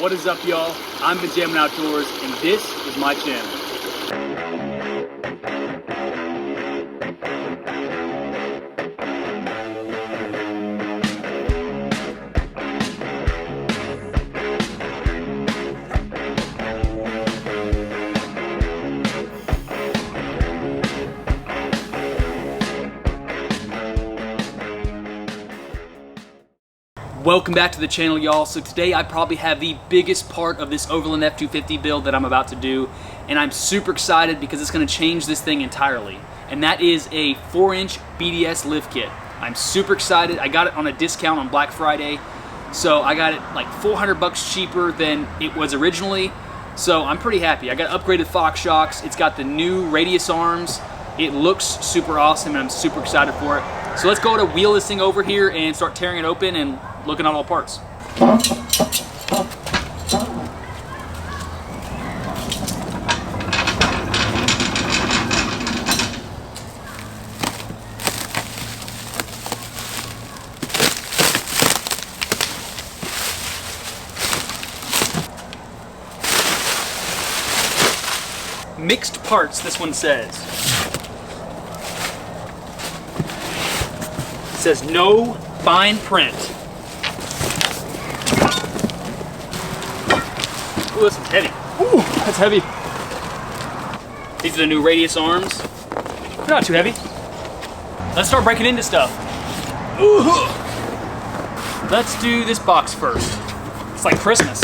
What is up, y'all? I'm Benjamminoutdoors, and this is my channel. Welcome back to the channel, y'all. So today I probably have the biggest part of this Overland F250 build that I'm about to do, and I'm super excited because it's going to change this thing entirely, and that is a 4-inch BDS lift kit. I'm super excited. I got it on a discount on Black Friday, so I got it like $400 cheaper than it was originally, so I'm pretty happy. I got upgraded Fox shocks. It's got the new radius arms. It looks super awesome, and I'm super excited for it. So let's go to wheel this thing over here and start tearing it open and looking at all parts. Mixed parts, this one says. It says no fine print. Ooh, this one's heavy. Ooh, that's heavy. These are the new radius arms. They're not too heavy. Let's start breaking into stuff. Ooh. Let's do this box first. It's like Christmas.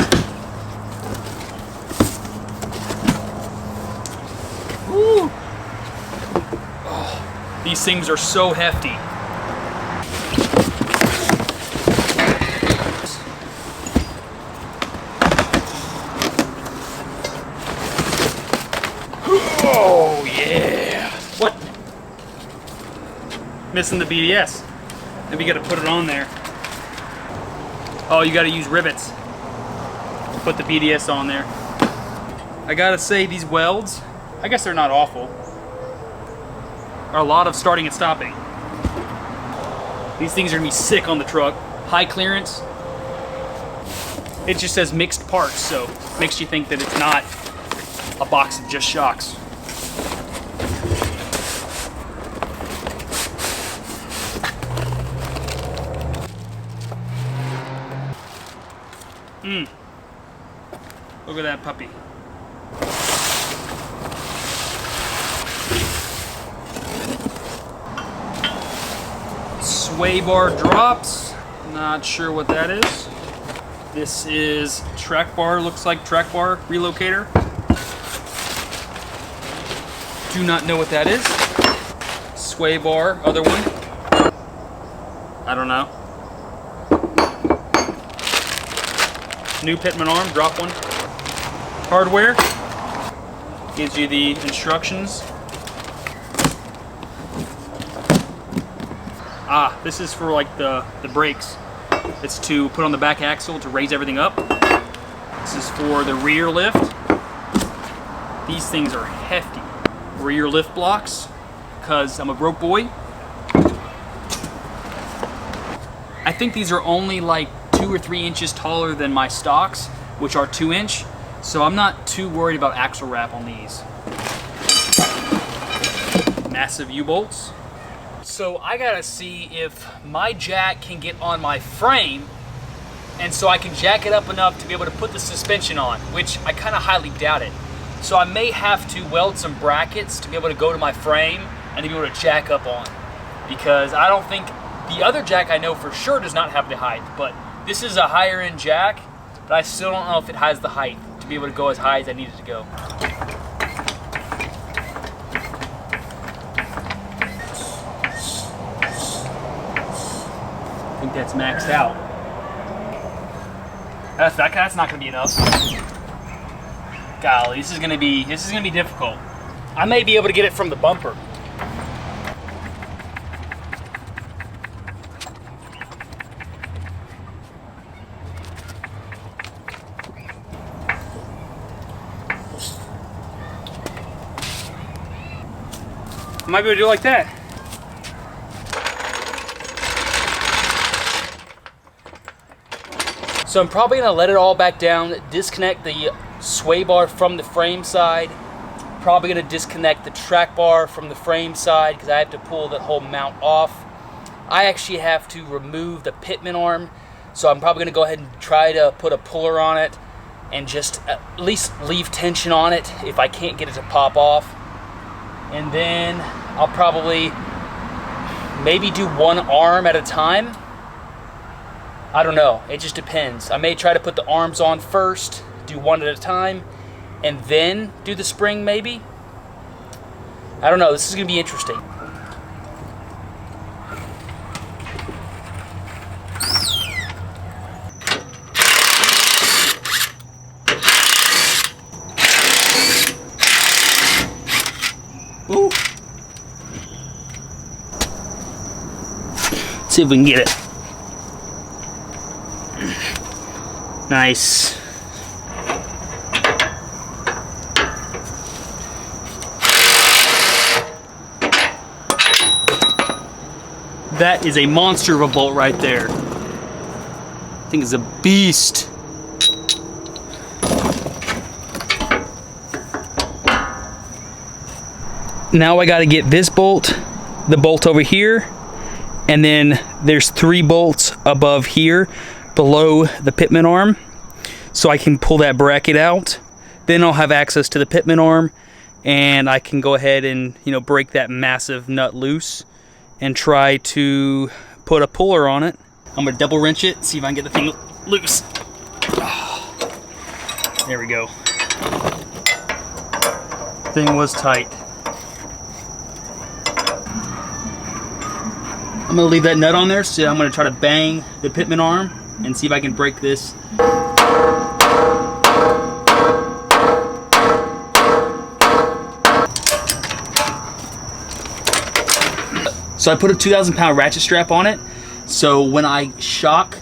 Ooh. Oh, these things are so hefty. Oh yeah! What? Missing the BDS. Maybe you gotta put it on there. Oh, you gotta use rivets to put the BDS on there. I gotta say, these welds, I guess they're not awful, are a lot of starting and stopping. These things are gonna be sick on the truck. High clearance. It just says mixed parts, so makes you think that it's not a box of just shocks. Look at that puppy. Sway bar drops. Not sure what that is. This is track bar, looks like track bar relocator. Do not know what that is. Sway bar, other one. I don't know. New pitman arm, drop one. Hardware. Gives you the instructions. Ah, this is for like the brakes. It's to put on the back axle to raise everything up. This is for the rear lift. These things are hefty. Rear lift blocks, because I'm a broke boy. I think these are only like 2 or 3 inches taller than my stocks, which are 2-inch, so I'm not too worried about axle wrap on these. Massive U-bolts. So I gotta see if my jack can get on my frame, and so I can jack it up enough to be able to put the suspension on, which I kind of highly doubt it. So I may have to weld some brackets to be able to go to my frame and to be able to jack up on, because I don't think the other jack I know for sure does not have the height, but this is a higher end jack, but I still don't know if it has the height to be able to go as high as I need it to go. I think that's maxed out. That's not gonna be enough. Golly, this is gonna be difficult. I may be able to get it from the bumper. I might be able to do it like that. So I'm probably gonna let it all back down, disconnect the sway bar from the frame side, probably gonna disconnect the track bar from the frame side because I have to pull the whole mount off. I actually have to remove the pitman arm, so I'm probably gonna go ahead and try to put a puller on it and just at least leave tension on it if I can't get it to pop off. And then I'll probably maybe do one arm at a time. I don't know, it just depends. I may try to put the arms on first, do one at a time, and then do the spring maybe. I don't know, this is gonna be interesting. Ooh. Let's see if we can get it. Nice. That is a monster of a bolt right there. I think it's a beast. Now I got to get this bolt, the bolt over here, and then there's 3 bolts above here below the pitman arm, so I can pull that bracket out. Then I'll have access to the pitman arm, and I can go ahead and, you know, break that massive nut loose and try to put a puller on it. I'm gonna double wrench it, see if I can get the thing loose. There we go. Thing was tight. I'm gonna leave that nut on there, so I'm gonna try to bang the pitman arm and see if I can break this. So I put a 2,000-pound ratchet strap on it, so when I shock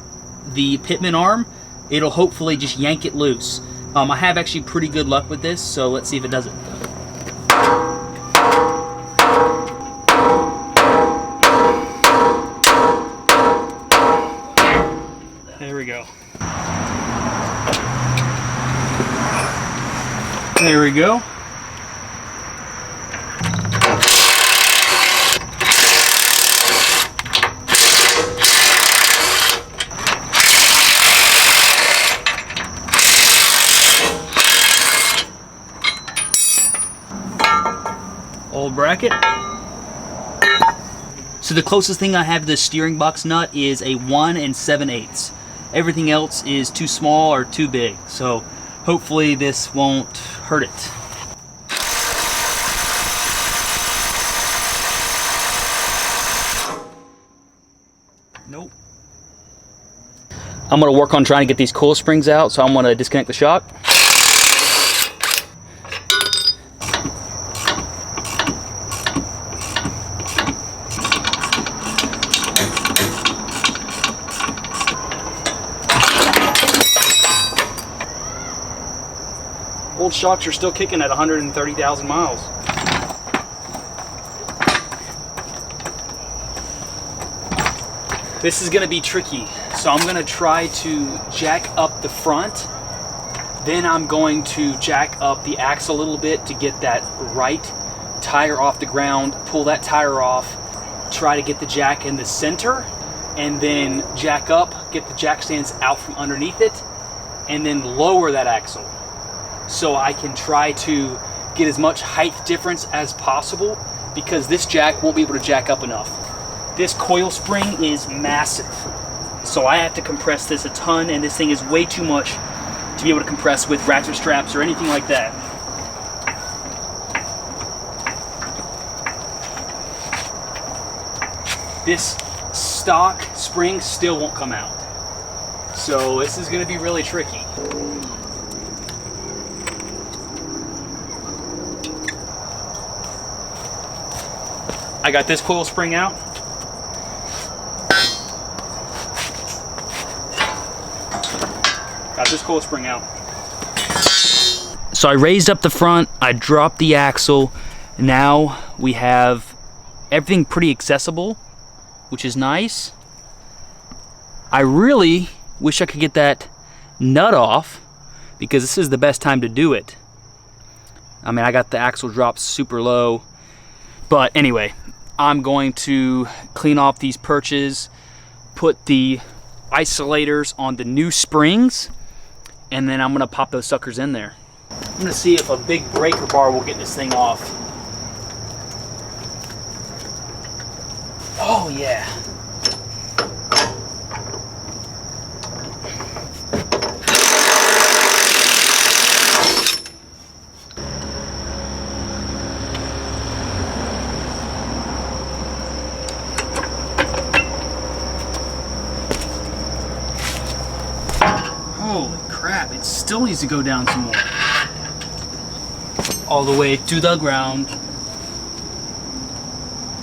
the pitman arm, it'll hopefully just yank it loose. I have actually pretty good luck with this, so let's see if it does it. There we go. There we go. Old bracket. So the closest thing I have to the steering box nut is a 1 7/8. Everything else is too small or too big, so hopefully this won't hurt it. Nope. I'm gonna work on trying to get these coil springs out, so I'm gonna disconnect the shock. Old shocks are still kicking at 130,000 miles. This is gonna be tricky. So I'm gonna try to jack up the front. Then I'm going to jack up the axle a little bit to get that right tire off the ground, pull that tire off, try to get the jack in the center, and then jack up, get the jack stands out from underneath it, and then lower that axle. So I can try to get as much height difference as possible, because this jack won't be able to jack up enough. This coil spring is massive, so I have to compress this a ton, and this thing is way too much to be able to compress with ratchet straps or anything like that. This stock spring still won't come out, so this is going to be really tricky. I got this coil spring out. Got this coil spring out. So I raised up the front, I dropped the axle. Now we have everything pretty accessible, which is nice. I really wish I could get that nut off because this is the best time to do it. I mean, I got the axle dropped super low, but anyway, I'm going to clean off these perches, put the isolators on the new springs, and then I'm gonna pop those suckers in there. I'm gonna see if a big breaker bar will get this thing off. Oh yeah. Holy crap, it still needs to go down some more. All the way to the ground,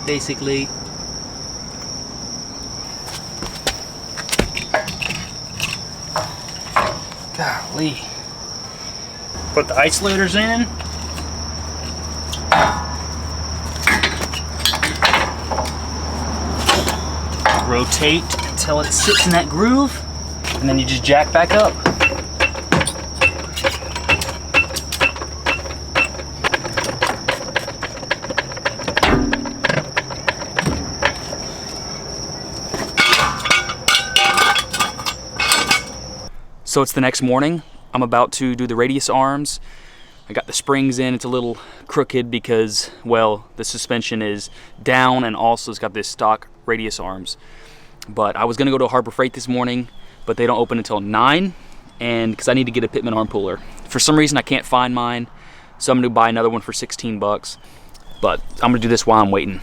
basically. Golly. Put the isolators in. Rotate until it sits in that groove. And then you just jack back up. So it's the next morning. I'm about to do the radius arms. I got the springs in. It's a little crooked because, well, the suspension is down and also it's got this stock radius arms. But I was gonna go to Harbor Freight this morning, but they don't open until 9, and because I need to get a pitman arm puller. For some reason I can't find mine, so I'm gonna buy another one for 16 bucks. But I'm gonna do this while I'm waiting.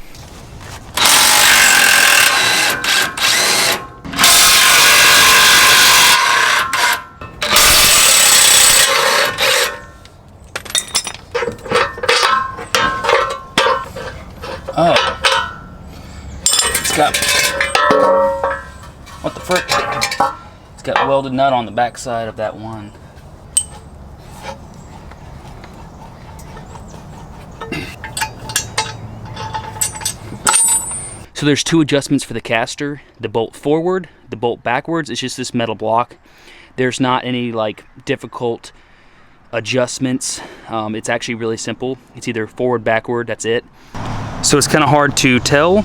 Oh, it's got, what the frick? It's got a welded nut on the back side of that one. So there's two adjustments for the caster, the bolt forward, the bolt backwards. It's just this metal block. There's not any like difficult adjustments. It's actually really simple. It's either forward, backward, that's it. So it's kind of hard to tell,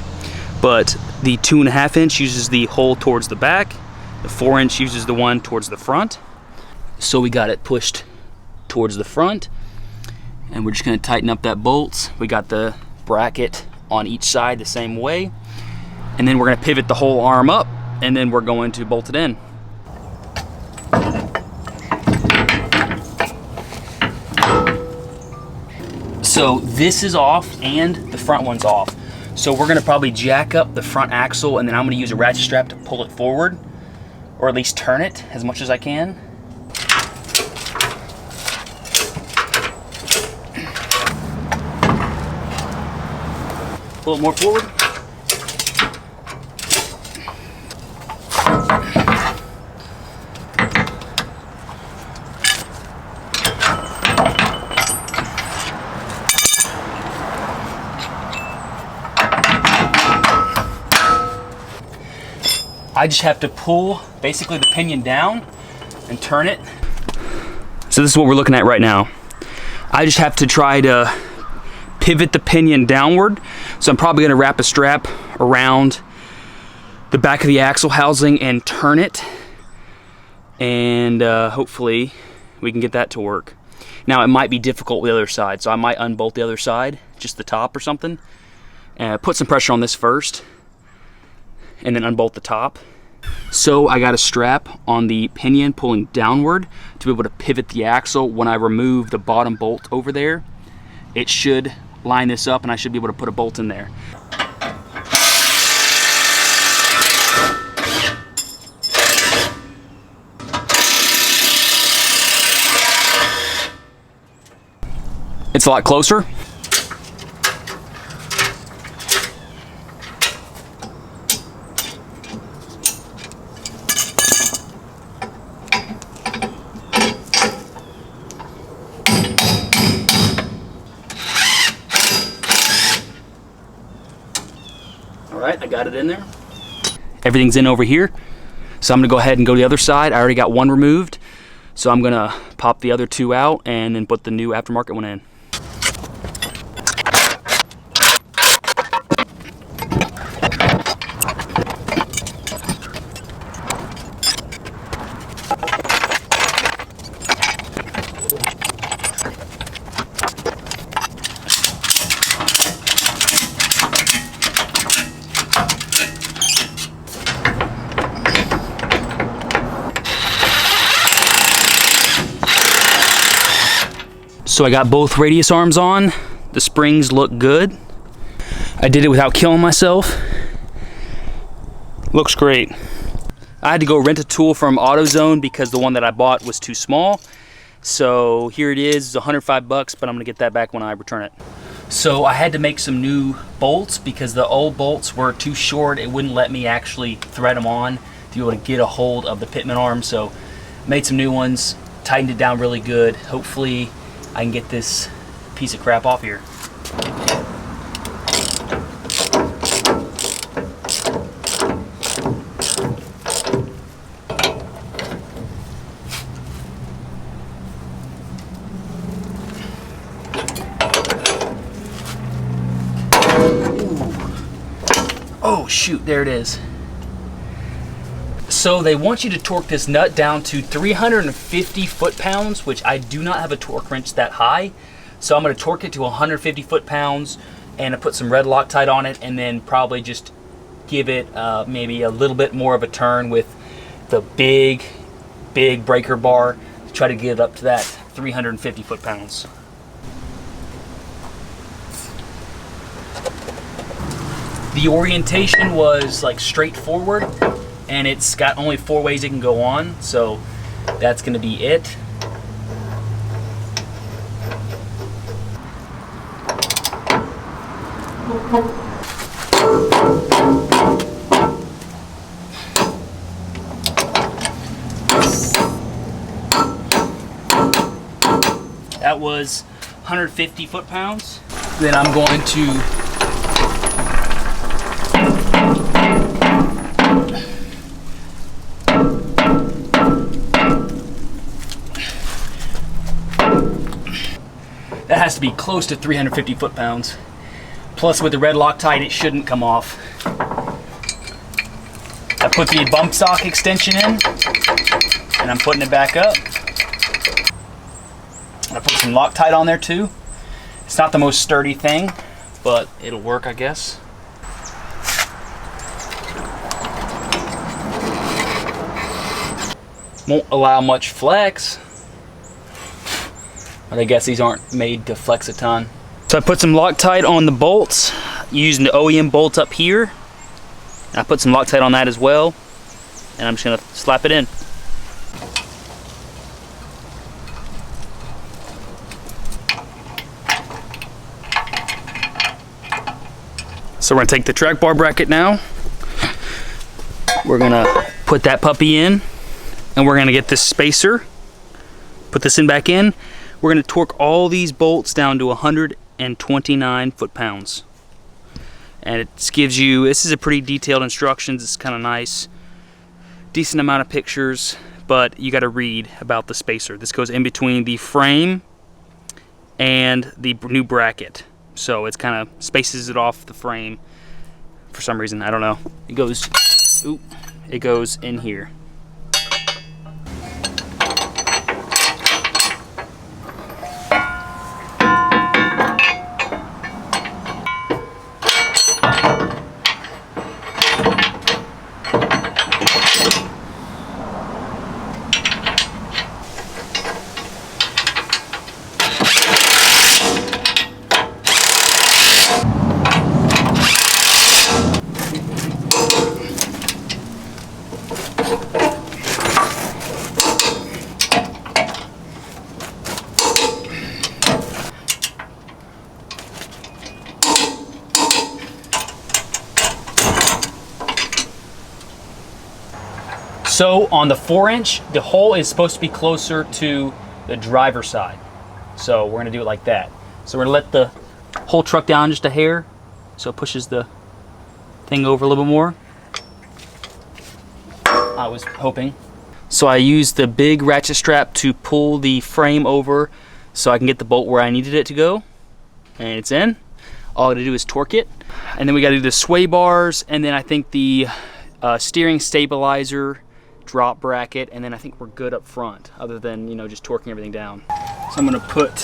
but the 2.5 inch uses the hole towards the back. The 4 inch uses the one towards the front. So we got it pushed towards the front, and we're just gonna tighten up that bolt. We got the bracket on each side the same way, and then we're gonna pivot the whole arm up, and then we're going to bolt it in. So this is off and the front one's off. So we're gonna probably jack up the front axle, and then I'm gonna use a ratchet strap to pull it forward, or at least turn it as much as I can. Pull it more forward. I just have to pull basically the pinion down and turn it. So this is what we're looking at right now. I just have to try to pivot the pinion downward. So I'm probably gonna wrap a strap around the back of the axle housing and turn it. And hopefully we can get that to work. Now it might be difficult with the other side, so I might unbolt the other side, just the top or something. Put some pressure on this first, and then unbolt the top. So I got a strap on the pinion pulling downward to be able to pivot the axle. When I remove the bottom bolt over there, it should line this up and I should be able to put a bolt in there. It's a lot closer. Alright, I got it in there. Everything's in over here. So I'm gonna go ahead and go to the other side. I already got one removed. So I'm gonna pop the other two out and then put the new aftermarket one in. So I got both radius arms on. The springs look good. I did it without killing myself. Looks great. I had to go rent a tool from AutoZone because the one that I bought was too small. So here it is, it's 105 bucks, but I'm gonna get that back when I return it. So I had to make some new bolts because the old bolts were too short. It wouldn't let me actually thread them on to be able to get a hold of the pitman arm. So made some new ones, tightened it down really good. Hopefully I can get this piece of crap off here. Oh shoot, there it is. So they want you to torque this nut down to 350 foot-pounds, which I do not have a torque wrench that high. So I'm gonna torque it to 150 foot-pounds and I put some red Loctite on it and then probably just give it maybe a little bit more of a turn with the big breaker bar to try to get it up to that 350 foot-pounds. The orientation was like straight forward, and it's got only 4 ways it can go on, so that's gonna be it. That was 150 foot-pounds. Then I'm going to that has to be close to 350 foot-pounds. Plus with the red Loctite, it shouldn't come off. I put the bump stock extension in, and I'm putting it back up. I put some Loctite on there too. It's not the most sturdy thing, but it'll work, I guess. Won't allow much flex. But I guess these aren't made to flex a ton. So I put some Loctite on the bolts using the OEM bolt up here. And I put some Loctite on that as well. And I'm just gonna slap it in. So we're gonna take the track bar bracket now. We're gonna put that puppy in, and we're gonna get this spacer, put this in back in. We're gonna torque all these bolts down to 129 foot-pounds. And it gives you, this is a pretty detailed instructions, it's kind of nice. Decent amount of pictures, but you gotta read about the spacer. This goes in between the frame and the new bracket. So it's kind of spaces it off the frame for some reason, I don't know. It goes, ooh, it goes in here. So on the 4-inch, the hole is supposed to be closer to the driver's side. So we're gonna do it like that. So we're gonna let the whole truck down just a hair so it pushes the thing over a little bit more. I was hoping. So I used the big ratchet strap to pull the frame over so I can get the bolt where I needed it to go. And it's in. All I gotta do is torque it. And then we gotta do the sway bars, and then I think the steering stabilizer, drop bracket, and then I think we're good up front, other than, you know, just torquing everything down. So I'm gonna put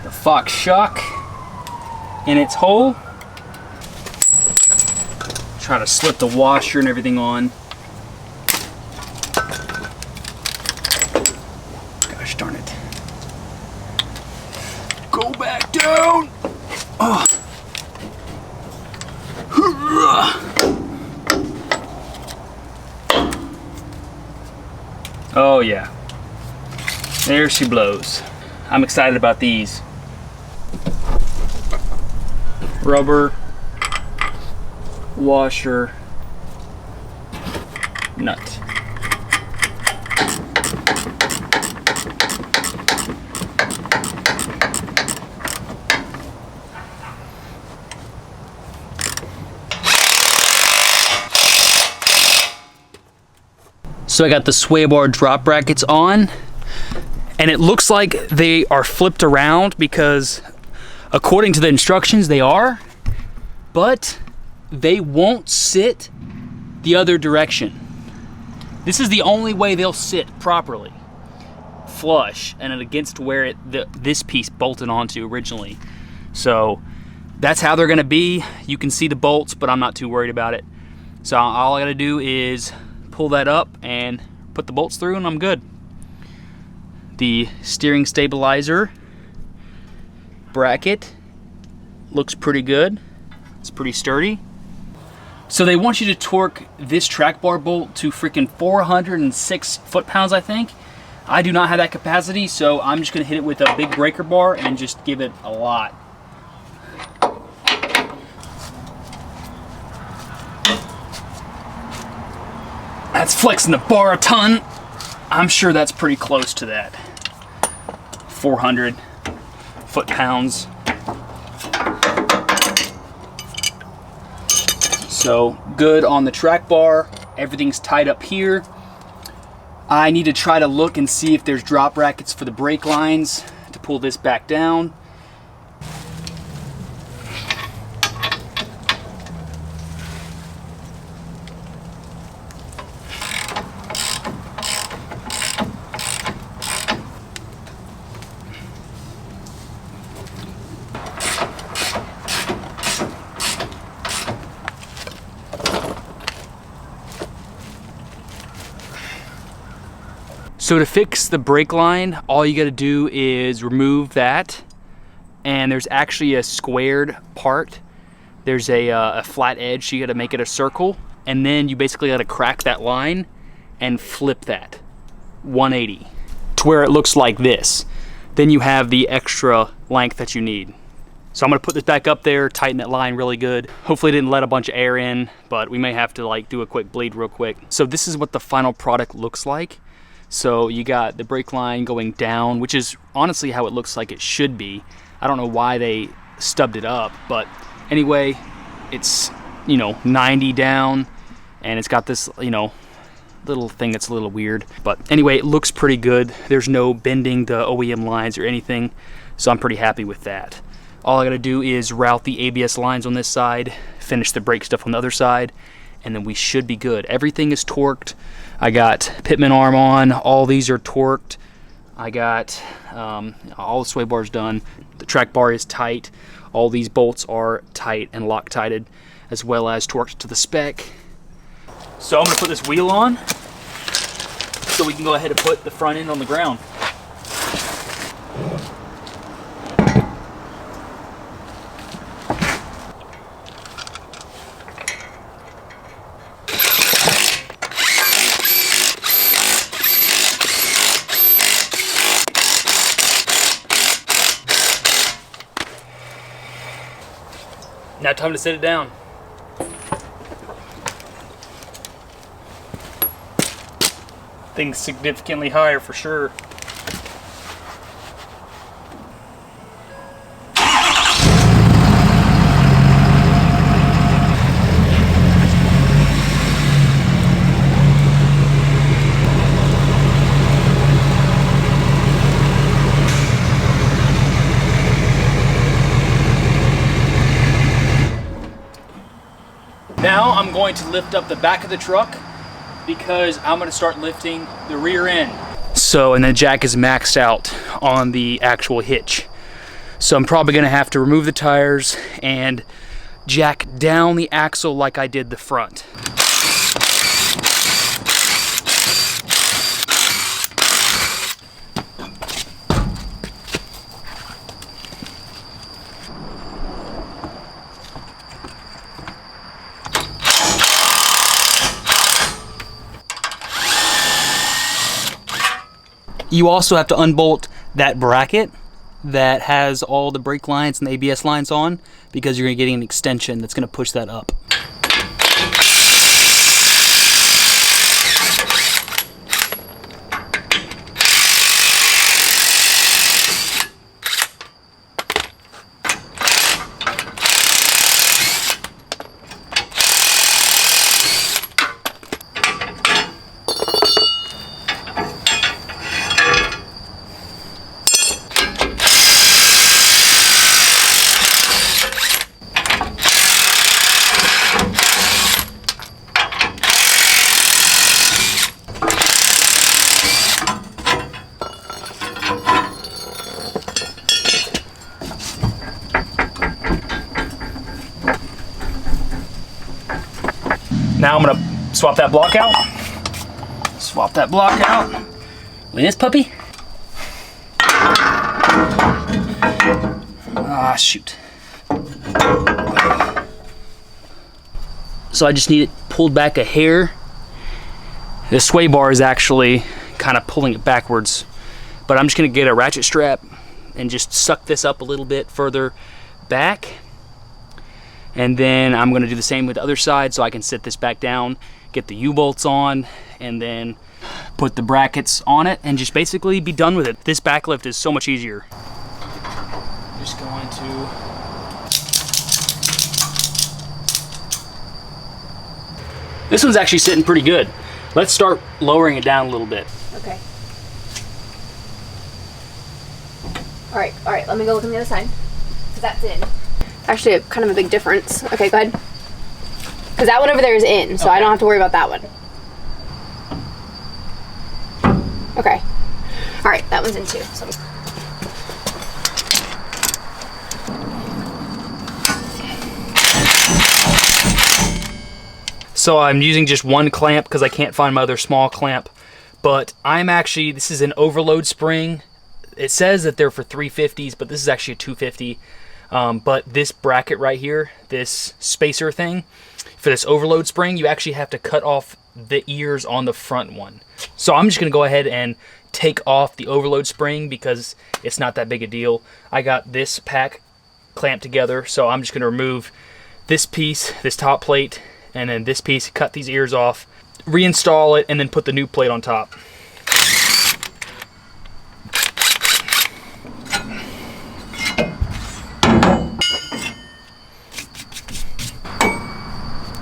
the Fox shock in its hole. Try to slip the washer and everything on. Gosh darn it. Go back down! Oh. Oh yeah. There she blows. I'm excited about these. Rubber, washer, nut. So I got the sway bar drop brackets on, and it looks like they are flipped around because according to the instructions they are, but they won't sit the other direction. This is the only way they'll sit properly, flush and against where this piece bolted onto originally. So that's how they're gonna be. You can see the bolts, but I'm not too worried about it. So all I gotta do is pull that up and put the bolts through and I'm good. The steering stabilizer bracket looks pretty good. It's pretty sturdy. So they want you to torque this track bar bolt to freaking 406 foot-pounds, I think. I do not have that capacity, so I'm just gonna hit it with a big breaker bar and just give it a lot. That's flexing the bar a ton. I'm sure that's pretty close to that. 400 foot-pounds. So good on the track bar. Everything's tied up here. I need to try to look and see if there's drop brackets for the brake lines to pull this back down. So to fix the brake line, all you gotta do is remove that, and there's actually a squared part. There's a flat edge, so you gotta make it a circle, and then you basically gotta crack that line and flip that 180 to where it looks like this. Then you have the extra length that you need. So I'm gonna put this back up there, tighten that line really good. Hopefully it didn't let a bunch of air in, but we may have to like do a quick bleed real quick. So this is what the final product looks like. So you got the brake line going down, which is honestly how it looks like it should be. I don't know why they stubbed it up, but anyway, it's, you know, 90 down, and it's got this, you know, little thing that's a little weird. But anyway, it looks pretty good. There's no bending the OEM lines or anything, so I'm pretty happy with that. All I gotta do is route the ABS lines on this side, finish the brake stuff on the other side, and then we should be good. Everything is torqued. I got pitman arm on, all these are torqued. I got all the sway bars done. The track bar is tight. All these bolts are tight and Loctited, as well as torqued to the spec. So I'm gonna put this wheel on so we can go ahead and put the front end on the ground. Now time to set it down. Things significantly higher for sure. I'm going to lift up the back of the truck because I'm going to start lifting the rear end. So, and the jack is maxed out on the actual hitch. So I'm probably going to have to remove the tires and jack down the axle like I did the front. You also have to unbolt that bracket that has all the brake lines and the ABS lines on, because you're going to get an extension that's going to push that up. Now I'm gonna swap that block out. Swap that block out with this puppy. Ah, shoot. So I just need it pulled back a hair. The sway bar is actually kind of pulling it backwards, but I'm just gonna get a ratchet strap and just suck this up a little bit further back. And then I'm going to do the same with the other side, so I can sit this back down, get the U-bolts on, and then put the brackets on it and just basically be done with it. This back lift is so much easier. Just going to... This one's actually sitting pretty good. Let's start lowering it down a little bit. Okay. All right, let me go look on the other side, because that's in. Actually, kind of a big difference. Okay, go ahead. Because that one over there is in, so okay. I don't have to worry about that one. Okay. All right, that one's in too. So I'm using just one clamp because I can't find my other small clamp. But this is an overload spring. It says that they're for 350s, but this is actually a 250. But this bracket right here, this spacer thing, for this overload spring, you actually have to cut off the ears on the front one. So I'm just going to go ahead and take off the overload spring because it's not that big a deal. I got this pack clamped together, so I'm just going to remove this piece, this top plate, and then this piece, cut these ears off, reinstall it, and then put the new plate on top.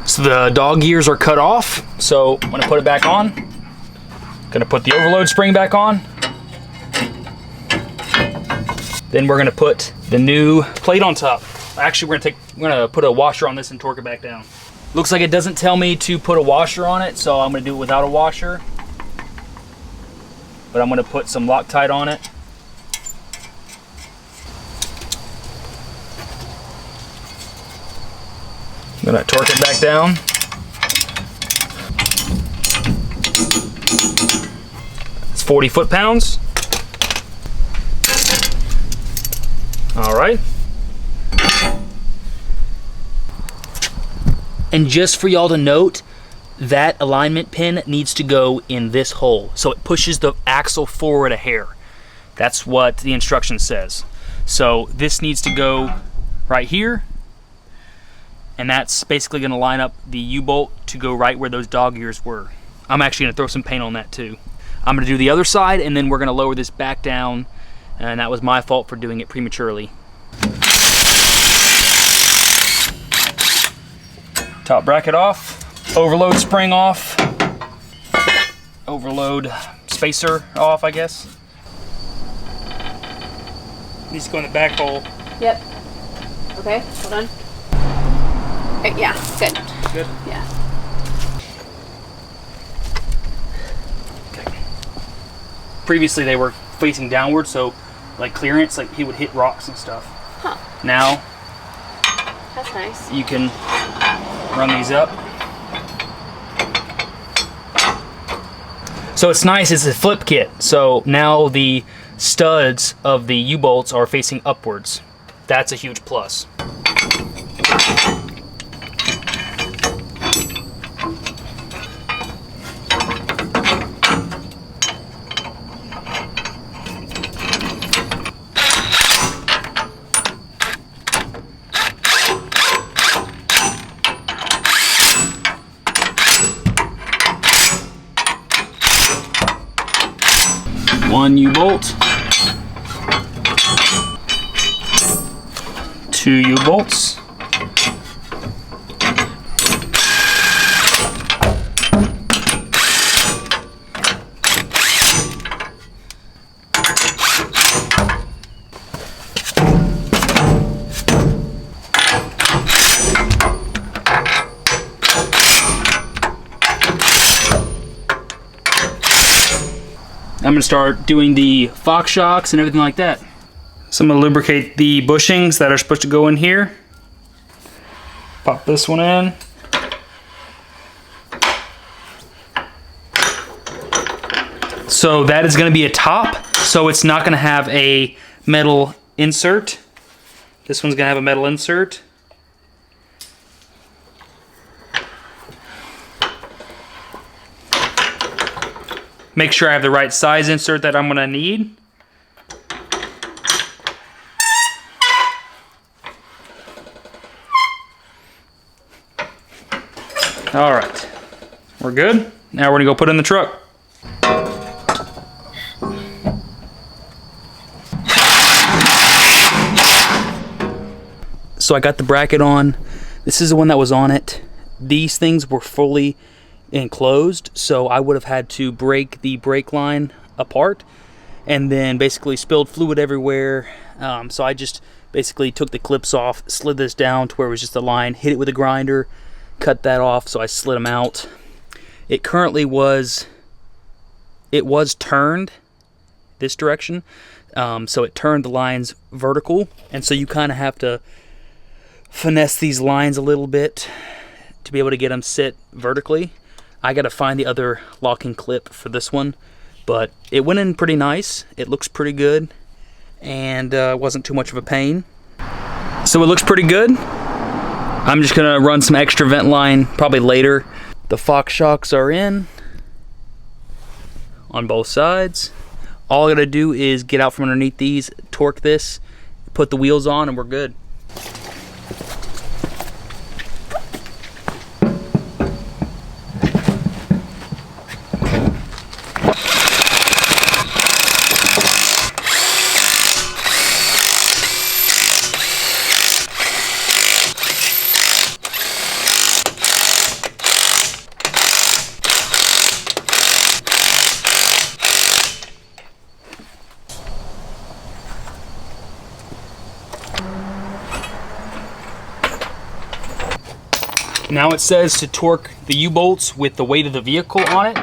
So the dog ears are cut off, so I'm gonna put it back on. Gonna put the overload spring back on. Then we're gonna put the new plate on top. Actually, we're gonna put a washer on this and torque it back down. Looks like it doesn't tell me to put a washer on it, so I'm gonna do it without a washer. But I'm gonna put some Loctite on it. I'm gonna torque it back down. It's 40 foot-pounds. All right. And just for y'all to note, that alignment pin needs to go in this hole, so it pushes the axle forward a hair. That's what the instruction says. So this needs to go right here, and that's basically going to line up the U-bolt to go right where those dog ears were. I'm actually going to throw some paint on that too. I'm going to do the other side, and then we're going to lower this back down, and that was my fault for doing it prematurely. Top bracket off, overload spring off, overload spacer off, I guess. Needs to go in the back hole. Yep. Okay, hold on. Yeah, good. Good? Yeah. Okay. Previously they were facing downward, so like clearance, like he would hit rocks and stuff. Huh. Now, that's nice. You can run these up. So it's nice, it's a flip kit. So now the studs of the U-bolts are facing upwards. That's a huge plus. One U-bolt, 2 U-bolts, I'm going to start doing the Fox shocks and everything like that. So I'm going to lubricate the bushings that are supposed to go in here. Pop this one in. So that is going to be a top, so it's not going to have a metal insert. This one's going to have a metal insert. Make sure I have the right size insert that I'm going to need. All right, we're good. Now we're going to go put it in the truck. So I got the bracket on. This is the one that was on it. These things were fully enclosed, so I would have had to break the brake line apart and then basically spilled fluid everywhere. So I just basically took the clips off, slid this down to where it was just a line, hit it with a grinder, cut that off, so I slid them out. It currently was turned this direction, so it turned the lines vertical, and so you kind of have to finesse these lines a little bit to be able to get them sit vertically. I gotta find the other locking clip for this one, but it went in pretty nice. It looks pretty good, and wasn't too much of a pain. So it looks pretty good. I'm just gonna run some extra vent line probably later. The Fox shocks are in on both sides. All I gotta do is get out from underneath these, torque this, put the wheels on, and we're good. Now it says to torque the U-bolts with the weight of the vehicle on it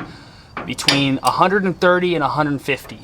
between 130 and 150.